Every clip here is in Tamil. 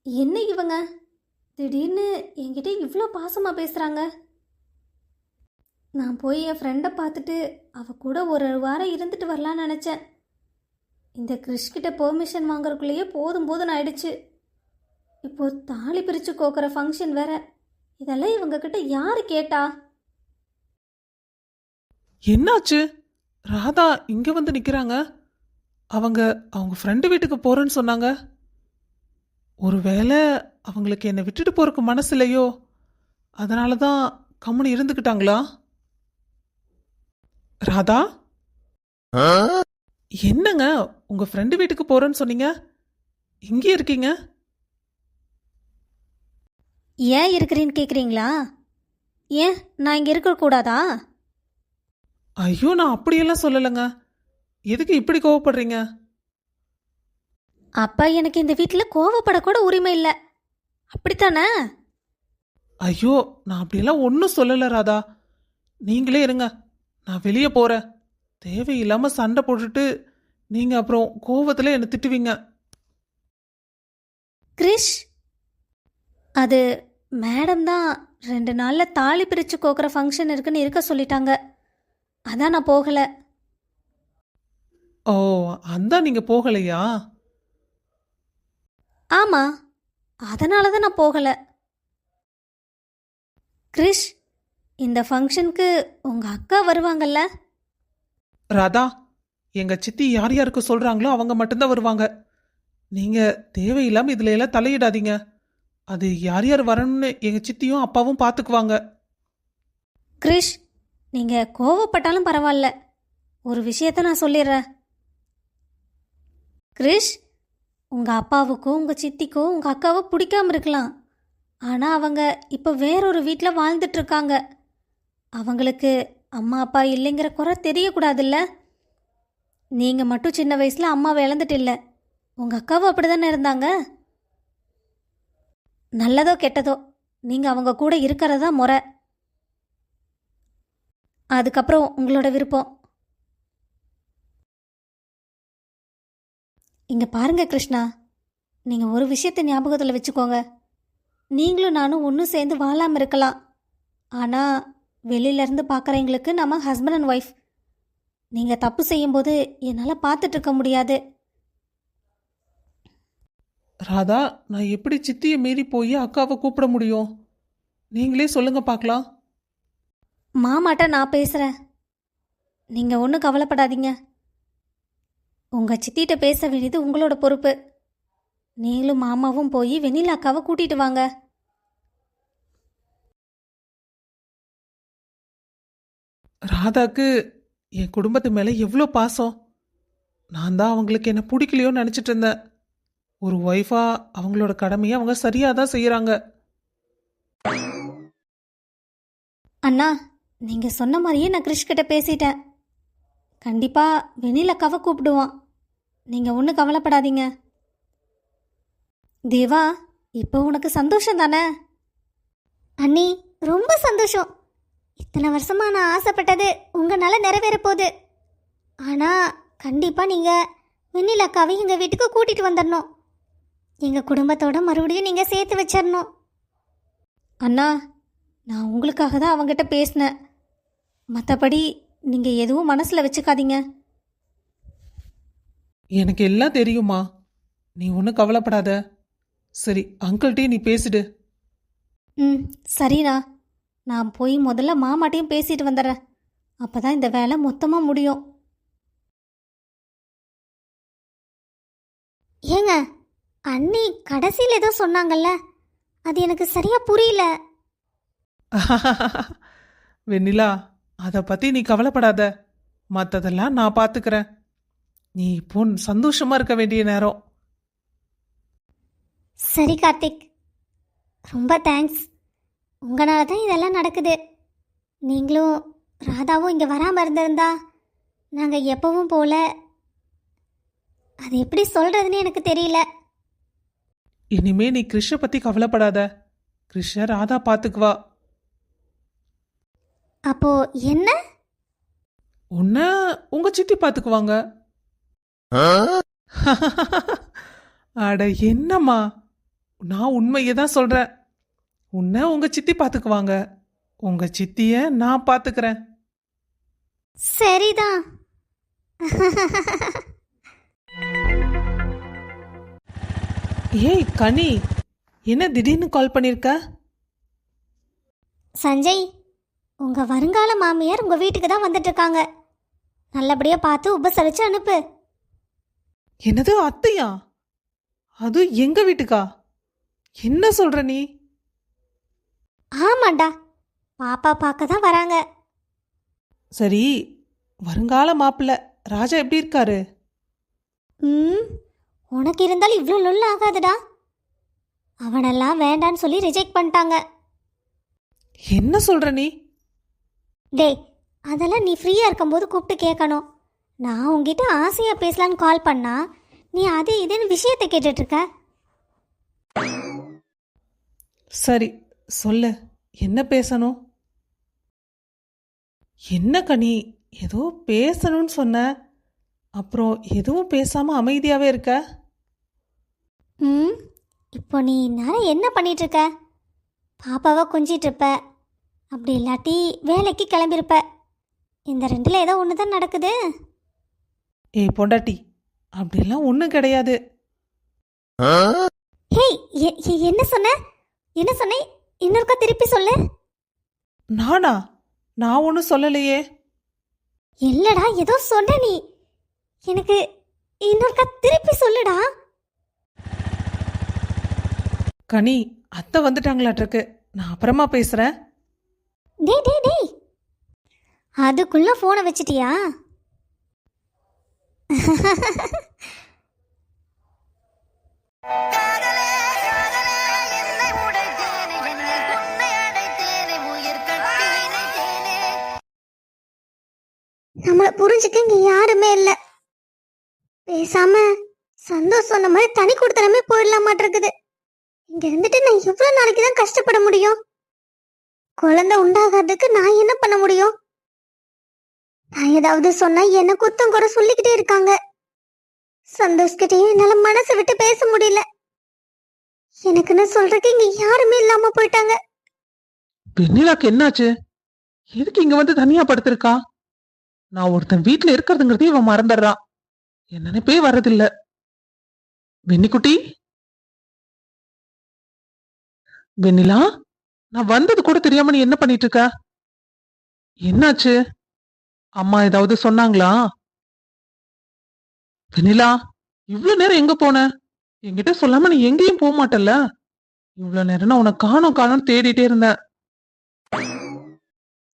என்ன இவங்க திடீர்னு என்கிட்ட இவ்வளோ பாசமாக பேசுகிறாங்க? நான் போய் என் ஃப்ரெண்டை பார்த்துட்டு அவள் கூட ஒரு வாரம் இருந்துட்டு வரலான்னு நினச்சேன். இந்த கிறிஷ்கிட்ட பெர்மிஷன் வாங்குறதுக்குள்ளேயே போதும் போதும் ஆயிடுச்சு. இப்போ தாலி பிரித்து கோக்குற ஃபங்க்ஷன் வேற. இதெல்லாம் இவங்கக்கிட்ட யார் கேட்டா? என்னாச்சு? ராதா இங்க வந்து நிக்கிறாங்க. அவங்க அவங்க ஃப்ரெண்டு வீட்டுக்கு போறேன்னு சொன்னாங்க. ஒருவேளை அவங்களுக்கு என்னை விட்டுட்டு போறதுக்கு மனசு இல்லையோ, அதனால தான் கம்முன்னு இருந்துக்கிட்டாங்களா? ராதா, என்னங்க உங்க ஃப்ரெண்டு வீட்டுக்கு போறேன்னு சொன்னீங்க, இங்கே இருக்கீங்க? ஏன் இருக்கிறேன்னு கேட்குறீங்களா? ஏன் நான் இங்கே இருக்கக்கூடாதா? ஐயோ, நான் அப்படியெல்லாம் சொல்லலைங்க. எதுக்கு இப்படி கோவப்படுறீங்க? அப்பா எனக்கு இந்த வீட்டில் கோவப்படக்கூட உரிமை இல்லை, அப்படித்தானே? ஐயோ, நான் அப்படியெல்லாம் ஒன்றும் சொல்லலை ராதா. நீங்களே இருங்க, நான் வெளியே போகிறேன். தேவையில்லாமல் சண்டை போட்டுட்டு நீங்கள் அப்புறம் கோவத்தில் என்னை திட்டுவீங்க. கிரிஷ், அது மேடம் தான் 2 நாளில் தாலி பிரித்து கோக்குற ஃபங்க்ஷன் இருக்குன்னு இருக்க சொல்லிட்டாங்க. அதான் நான் போகலை. ஓ, அந்த நீங்கள் போகலையா? ஆமாம், அதனால தான் நான் போகலை. கிரிஷ், இந்த ஃபங்க்ஷனுக்கு உங்கள் அக்கா வருவாங்கல்ல? ராதா, எங்கள் சித்தி யார் யாருக்கு சொல்கிறாங்களோ அவங்க மட்டும்தான் வருவாங்க. நீங்கள் தேவையில்லாமல் இதில் எல்லாம் தலையிடாதீங்க. அது யார் யார் வரணும்னு எங்கள் சித்தியும் அப்பாவும் பார்த்துக்குவாங்க. கிரிஷ், நீங்கள் கோவப்பட்டாலும் பரவாயில்ல, ஒரு விஷயத்த நான் சொல்லிடுறேன். கிரிஷ், உங்கள் அப்பாவுக்கும் உங்கள் சித்திக்கும் உங்கள் அக்காவை பிடிக்காம இருக்கலாம். ஆனால் அவங்க இப்போ வேறொரு வீட்டில் வாழ்ந்துட்டுருக்காங்க. அவங்களுக்கு அம்மா அப்பா இல்லைங்கிற குறை தெரியக்கூடாதுல்ல? நீங்கள் மட்டும் சின்ன வயசில் அம்மாவை இழந்துட்டு இல்லை, உங்கள் அக்காவும் அப்படி தானே இருந்தாங்க. நல்லதோ கெட்டதோ நீங்கள் அவங்க கூட இருக்கிறதா முறை. அதுக்கப்புறம் உங்களோட விருப்பம். இங்கே பாருங்க கிருஷ்ணா, நீங்கள் ஒரு விஷயத்தை ஞாபகத்தில் வச்சுக்கோங்க. நீங்களும் நானும் ஒன்றும் சேர்ந்து வாழாமல் இருக்கலாம், ஆனால் வெளியிலேருந்து பார்க்குறவங்களுக்கு நம்ம ஹஸ்பண்ட் அண்ட் ஒய்ஃப். நீங்கள் தப்பு செய்யும்போது என்னால் பார்த்துட்ருக்க முடியாது. ராதா, நான் எப்படி சித்தியை மீறி போய் அக்காவை கூப்பிட முடியும்? நீங்களே சொல்லுங்க பார்க்கலாம். மாமாட்ட நான் பேசுகிறேன், நீங்கள் ஒன்றும் கவலைப்படாதீங்க. உங்கள் சித்திகிட்ட பேச வேண்டியது உங்களோட பொறுப்பு. நீங்களும் மாமாவும் போய் வெண்ணிலா அக்காவை கூட்டிகிட்டு வாங்க. ராதாக்கு என் குடும்பத்து மேலே எவ்வளோ பாசம். நான் தான் அவங்களுக்கு என்ன பிடிக்கலையோன்னு நினச்சிட்டு இருந்தேன். ஒரு ஒய்ஃபாக அவங்களோட கடமையை அவங்க சரியாக தான் செய்கிறாங்க. அண்ணா, நீங்கள் சொன்ன மாதிரியே நான் கிறிஷ்கிட்ட பேசிட்டேன். கண்டிப்பாக வெண்ணிலக்காவை கூப்பிடுவான். நீங்கள் ஒன்றும் கவலைப்படாதீங்க. தேவா, இப்போ உனக்கு சந்தோஷம் தானே? அண்ணி, ரொம்ப சந்தோஷம். இத்தனை வருஷமா நான் ஆசைப்பட்டது உங்களால் நிறைவேற போகுது. ஆனால் கண்டிப்பாக நீங்கள் வெண்ணிலக்காவை எங்கள் வீட்டுக்கு கூட்டிகிட்டு வந்துடணும். எங்கள் குடும்பத்தோட மறுபடியும் நீங்கள் சேர்த்து வச்சிடணும். அண்ணா, நான் உங்களுக்காக தான் அவங்ககிட்ட பேசினேன். மற்றபடி நீங்கள் எதுவும் மனசில் வச்சுக்காதீங்க. எனக்கு எல்லாம் தெரியுமா, நீ ஒன்றும் கவலைப்படாத. சரி, அங்கிள்கிட்டே நீ பேசிடு. ம், சரிண்ணா. நான் போய் முதல்ல மாமாட்டையும் பேசிட்டு வந்துடுறேன். அப்போ தான் இந்த வேலை மொத்தமாக முடியும். ஏங்க, அண்ணி கடைசியில் ஏதோ சொன்னாங்கல்ல, அது எனக்கு சரியாக புரியல. வெண்ணிலா, அதை பற்றி நீ கவலைப்படாத. மற்றதெல்லாம் நான் பார்த்துக்கிறேன். நீ இப்போ சந்தோஷமாக இருக்க வேண்டிய நேரம். சரி கார்த்திக், ரொம்ப தேங்க்ஸ். உங்களால தான் இதெல்லாம் நடக்குது. நீங்களும் ராதாவும் இங்கே வராமல் இருந்திருந்தா நாங்கள் எப்பவும் போல, அது எப்படி சொல்கிறதுன்னு எனக்கு தெரியல. இனிமே நீ கிருஷ்ண பற்றி கவலைப்படாத. கிருஷ்ண ராதா பார்த்துக்குவா. அப்போ என்ன? உன்ன உங்க சித்தி பார்த்துக்குவாங்க. அட என்னம்மா, நான் உண்மையை தான் சொல்றேன். உன்னை உங்க சித்தி பாத்துக்குவாங்க. உங்க சித்திய நான் பாத்துக்கிறேன். சரிதான். ஏய் கனி, என்ன திடீர்னு கால் பண்ணிருக்க? சஞ்சய், உங்க வருங்கால மாமியார் உங்க வீட்டுக்கு தான் வந்துட்டு இருக்காங்க. நல்லபடியா பார்த்து உபசரிச்சு அனுப்பு. என்னது அத்தையா? அது எங்க வீட்டுக்கா? என்ன சொல்ற நீ? ஆமாண்டா, பாப்பா பார்க்க தான் வராங்க. சரி, வருங்கால மாப்பிள்ளை ராஜா எப்படி இருக்காரு? ம், உனக்கு இருந்தாலும் இவ்வளோ லொல்ல ஆகாதுடா. அவனெல்லாம் வேண்டான்னு சொல்லி ரிஜெக்ட் பண்ணிட்டாங்க. என்ன சொல்ற நீ? டேய், அதெல்லாம் நீ ஃப்ரீயாக இருக்கும்போது கூப்பிட்டு கேட்கணும். நான் உங்ககிட்ட ஆசையாக பேசலான்னு கால் பண்ணா நீ அது இதுன்னு விஷயத்தை கேட்டுட்ருக்க. சரி சொல்லு, என்ன பேசணும்? என்ன கனி, ஏதோ பேசணும்னு சொன்ன, அப்புறம் எதுவும் பேசாம அமைதியாவே இருக்க? ம், இப்போ நீ நேரம் என்ன பண்ணிகிட்ருக்க? பாப்பாவை கொஞ்சிட்டு இருப்ப, அப்படி இல்லாட்டி வேலைக்கு கிளம்பியிருப்ப. இந்த ரெண்டில் ஏதோ ஒன்று தான் நடக்குது. ஏய் பொண்டாட்டி, அப்படிலாம் ஒன்றும் கிடையாது. ஹேய், என்ன சொன்ன? என்ன சொன்ன? இன்னொருக்கா திருப்பி சொல்லு. நானா? நான் ஒன்றும் சொல்லலையே. இல்லடா, ஏதோ சொன்ன நீ. எனக்கு இன்னொருக்கா திருப்பி சொல்லுடா. கனி, அத்தை வந்துட்டாங்களாட்டிருக்கு. நான் அப்புறமா பேசுறேன். டேய் டேய் டேய், அதுக்குள்ள ஃபோனை வச்சிட்டியா? நம்மளை புரிஞ்சுக்க இங்க யாருமே இல்ல. பேசாம சந்தோஷம் சொன்ன மாதிரி தனி கொடுத்தனமே போயிடலாம் மாட்டிருக்குது. இங்க இருந்துட்டு நான் எவ்வளவு நாளைக்கு தான் கஷ்டப்பட முடியும்? குழந்தை உண்டாகிறதுக்கு நான் என்ன பண்ண முடியும்? நான் ஏதாவது சொன்னா என்ன குத்தம் குறை சொல்லிக்கிட்டே இருக்காங்க. சந்தோஷ்கிட்டயும் என்னால மனசை விட்டு பேச முடியல. எனக்குன்னு சொல்றதுக்கு இங்க யாருமே இல்லாம போயிட்டாங்க. வெண்ணிலாக்கு என்னாச்சு? எதுக்கு இங்க வந்து தனியா படுத்திருக்கா? நான் ஒருத்தன் வீட்டுல இருக்கிறதுங்கிறதையும் இவன் மறந்துடுறான். என் நினைப்பே வர்றதில்ல. வெண்ணிக்குட்டி, வெண்ணிலா, நான் வந்தது கூட தெரியாம நீ என்ன பண்ணிட்டு இருக்க? என்னாச்சு? அம்மா ஏதாவது சொன்னாங்களா? வெண்ணிலா, இவ்வளவு நேரம் எங்க போன? என்கிட்ட சொல்லாம நீ எங்கேயும் போக மாட்டல்ல? இவ்வளவு நேரம் நான் உனக்கு காணோம் காணோம் தேடிட்டே இருந்தேன்.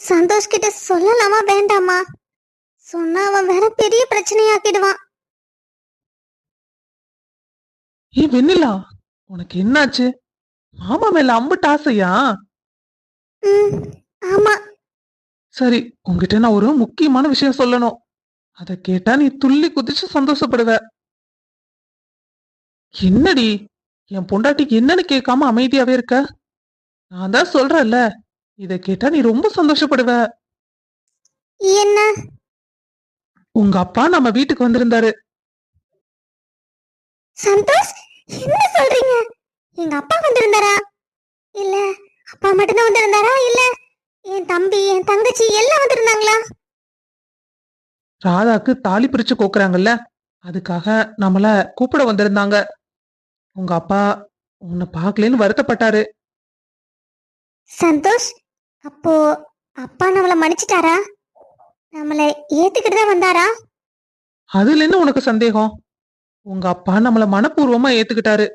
சந்தோஷ் கிட்ட சொல்லலாமா வேண்டாமா? சொன்னா அவன் வேற பெரிய பிரச்சனையாக்கிடுவான். ஏய் வெண்ணிலா, உனக்கு என்னாச்சு? மாமா மேல அம்புட்டு ஆசையா? ம், ஆமா. சரி, உன்கிட்ட நான் ஒரு முக்கியமான விஷயம் சொல்லணும். அத கேட்டா நீ துள்ளி குதிச்சு சந்தோஷப்படுவ. என்னடி, என் பொண்டாட்டிக்கு என்னன்னு கேட்காம அமைதியாவே இருக்க? நான் தான் சொல்றேன்ல, இத கேட்டா நீ ரொம்ப சந்தோஷப்படுவ. என்ன? உங்க அப்பா நம்ம வீட்டுக்கு வந்திருந்தாரு. சந்தோஷ், என்ன சொல்றீங்க? எங்க அப்பா வந்திருந்தாரா? இல்ல அப்பா மட்டும்தான் வந்திருந்தாரா? இல்ல என் தம்பி என் தங்கச்சி எல்லாம் வந்திருந்தாங்களா? ராதாக்கு தாலி பிரிச்சு கோக்குறாங்கல்ல, அதுக்காக நம்மள கூப்பிட வந்திருந்தாங்க. உங்க அப்பா உன்னை பார்க்கலன்னு வருத்தப்பட்டாரு. சந்தோஷ், அப்போ அப்பா நம்மள மன்னிச்சிட்டாரா? நம்மள ஏத்துக்கிட்டு தான் வந்தாரா? அதுல என்ன உனக்கு சந்தேகம்? உங்க அப்பா நம்மள மனப்பூர்வமா ஏத்துக்கிட்டாரு.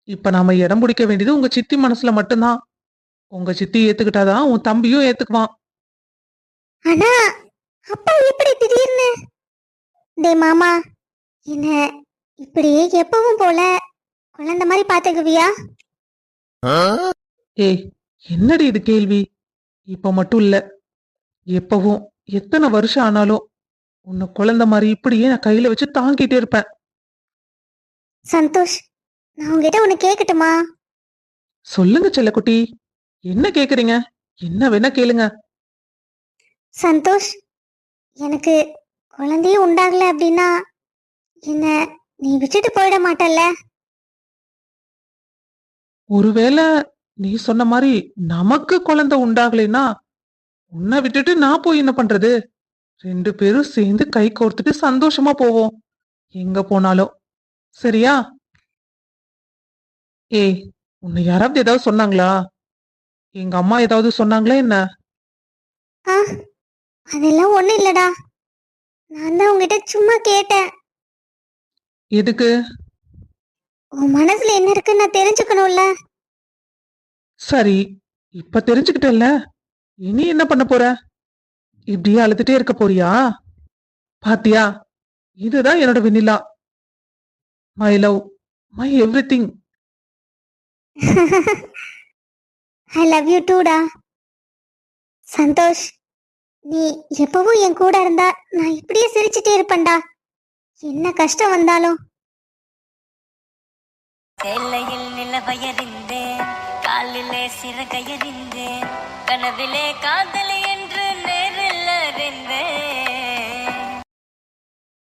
இப்ப நாம இடம் பிடிக்க வேண்டியது உங்க சித்தி மனசுல மட்டும்தான். உங்க சித்தி ஏத்துக்கிட்டாதான் உன் தம்பியும் ஏத்துக்குவான். ஆனா அப்பா எப்படி திடீர்னு? டேய் மாமா, என்ன இப்படியே எப்பவும் போல குழந்தை மாதிரி பாத்துக்குவியா? ஏய், என்னடி இது கேள்வி? இப்ப மட்டும் இல்ல, எப்பவும் எத்தனை வருஷம் ஆனாலும் உன்னை குழந்தை மாதிரி இப்படியே நான் கையில வச்சு தாங்கிட்டே இருப்பேன். சந்தோஷ், நான் உங்ககிட்ட ஒண்ணு கேட்கட்டுமா? சொல்லுங்க செல்லக்குட்டி, என்ன கேக்குறீங்க? என்ன வேணா கேளுங்க. சந்தோஷ், எனக்கு குழந்தையே உண்டாகல அப்படின்னா என்ன நீ விட்டுட்டு போயிட மாட்டல்ல? ஒருவேளை நீ சொன்ன மாதிரி நமக்கு குழந்தை உண்டாகலைன்னா உன்னை விட்டுட்டு நான் போய் என்ன பண்றது? 2 பேரும் சேர்ந்து கை கோர்த்துட்டு சந்தோஷமா போவோம் எங்க போனாலும். சரியா? ஏய், உன்னை யாராவது ஏதாவது சொன்னாங்களா? எங்க அம்மா ஏதாவது சொன்னாங்களா என்ன? ஆ அதெல்லாம் ஒண்ணும் இல்லடா. நான் தான் உங்ககிட்ட சும்மா கேட்டேன். எதுக்கு? உன் மனசுல என்ன இருக்குன்னு நான் தெரிஞ்சுக்கணும்ல. சரி, இப்ப தெரிஞ்சுக்கிட்டல்ல, இனி என்ன பண்ண போற? இப்படியே அழுதுட்டே இருக்க போறியா? பாத்தியா, இதுதான் என்னோட Vennila. My love, my everything. I love you டூடா. சந்தோஷ், நீ எப்பவும் என் கூட இருந்தா நான் இப்படியே சிரிச்சுட்டே இருப்பேன்டா. என்ன கஷ்டம் வந்தாலும். சேலையில் நிலவயறிந்தேன், காலிலே சிறகையறிந்தேன், கனவிலே காதலை